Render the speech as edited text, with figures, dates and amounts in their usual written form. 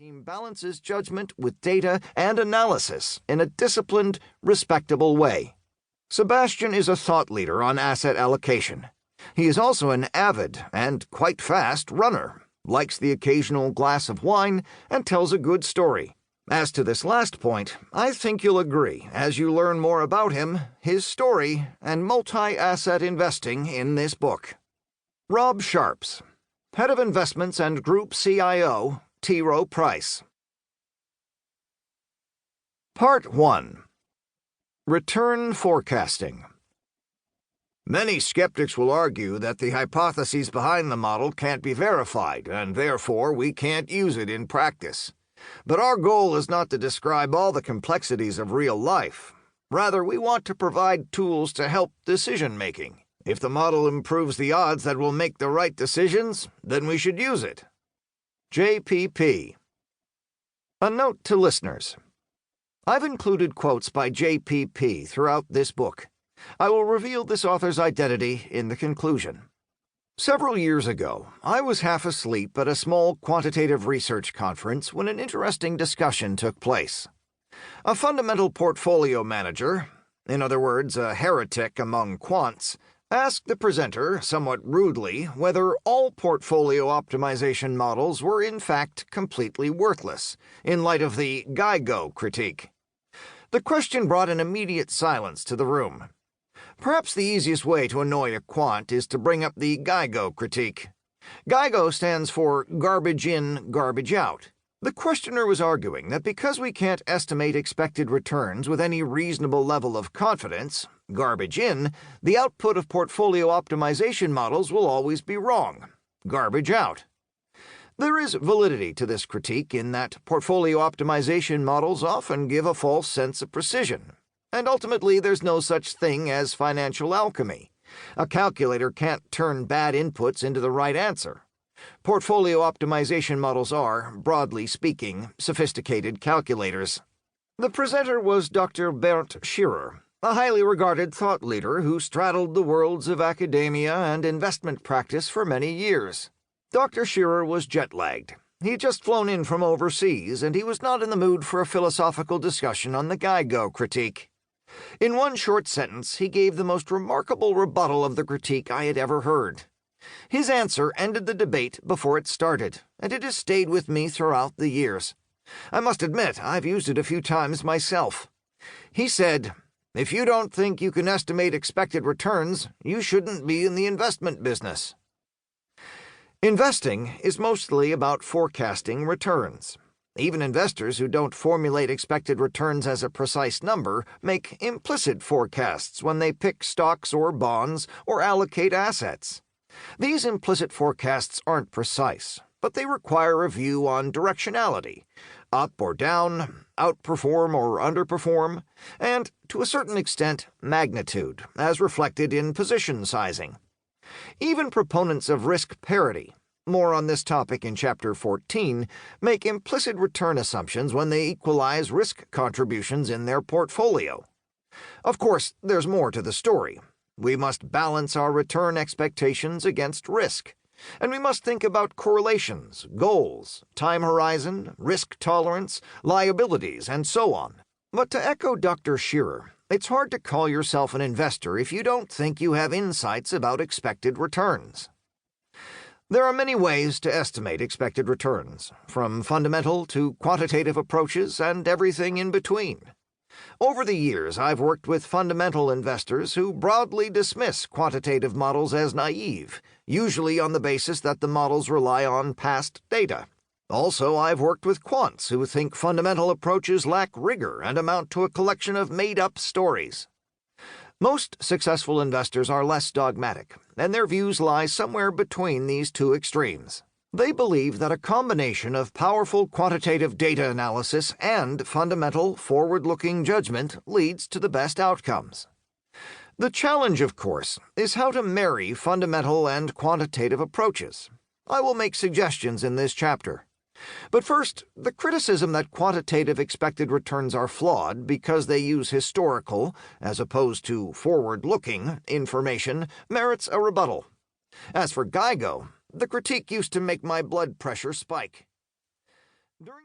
team balances judgment with data and analysis in a disciplined, respectable way. Sebastien is a thought leader on asset allocation. He is also an avid and quite fast runner, likes the occasional glass of wine, and tells a good story. As to this last point, I think you'll agree as you learn more about him, his story, and multi-asset investing in this book. Rob Sharps, Head of Investments and Group CIO, Rowe Price. Part 1. Return Forecasting. Many skeptics will argue that the hypotheses behind the model can't be verified, and therefore we can't use it in practice. But our goal is not to describe all the complexities of real life. Rather, we want to provide tools to help decision-making. If the model improves the odds that we'll make the right decisions, then we should use it. JPP. A note to listeners. I've included quotes by JPP throughout this book. I will reveal this author's identity in the conclusion. Several years ago, I was half asleep at a small quantitative research conference when an interesting discussion took place. A fundamental portfolio manager, in other words, a heretic among quants, asked the presenter, somewhat rudely, whether all portfolio optimization models were in fact completely worthless, in light of the GIGO critique. The question brought an immediate silence to the room. Perhaps the easiest way to annoy a quant is to bring up the GIGO critique. GIGO stands for garbage in, garbage out. The questioner was arguing that because we can't estimate expected returns with any reasonable level of confidence, garbage in, the output of portfolio optimization models will always be wrong, garbage out. There is validity to this critique in that portfolio optimization models often give a false sense of precision, and ultimately there's no such thing as financial alchemy. A calculator can't turn bad inputs into the right answer. Portfolio optimization models are, broadly speaking, sophisticated calculators. The presenter was Dr. Bernd Scherer, a highly regarded thought leader who straddled the worlds of academia and investment practice for many years. Dr. Scherer was jet-lagged. He'd just flown in from overseas, and he was not in the mood for a philosophical discussion on the GIGO critique. In one short sentence, he gave the most remarkable rebuttal of the critique I had ever heard. His answer ended the debate before it started, and it has stayed with me throughout the years. I must admit, I've used it a few times myself. He said, "If you don't think you can estimate expected returns, you shouldn't be in the investment business." Investing is mostly about forecasting returns. Even investors who don't formulate expected returns as a precise number make implicit forecasts when they pick stocks or bonds or allocate assets. These implicit forecasts aren't precise, but they require a view on directionality, up or down, outperform or underperform, and, to a certain extent, magnitude, as reflected in position sizing. Even proponents of risk parity, more on this topic in Chapter 14, make implicit return assumptions when they equalize risk contributions in their portfolio. Of course, there's more to the story. We must balance our return expectations against risk, and we must think about correlations, goals, time horizon, risk tolerance, liabilities, and so on. But to echo Dr. Scherer, it's hard to call yourself an investor if you don't think you have insights about expected returns. There are many ways to estimate expected returns, from fundamental to quantitative approaches and everything in between. Over the years, I've worked with fundamental investors who broadly dismiss quantitative models as naive, usually on the basis that the models rely on past data. Also, I've worked with quants who think fundamental approaches lack rigor and amount to a collection of made-up stories. Most successful investors are less dogmatic, and their views lie somewhere between these two extremes. They believe that a combination of powerful quantitative data analysis and fundamental, forward-looking judgment leads to the best outcomes. The challenge, of course, is how to marry fundamental and quantitative approaches. I will make suggestions in this chapter. But first, the criticism that quantitative expected returns are flawed because they use historical, as opposed to forward-looking, information merits a rebuttal. As for GIGO, the critique used to make my blood pressure spike. During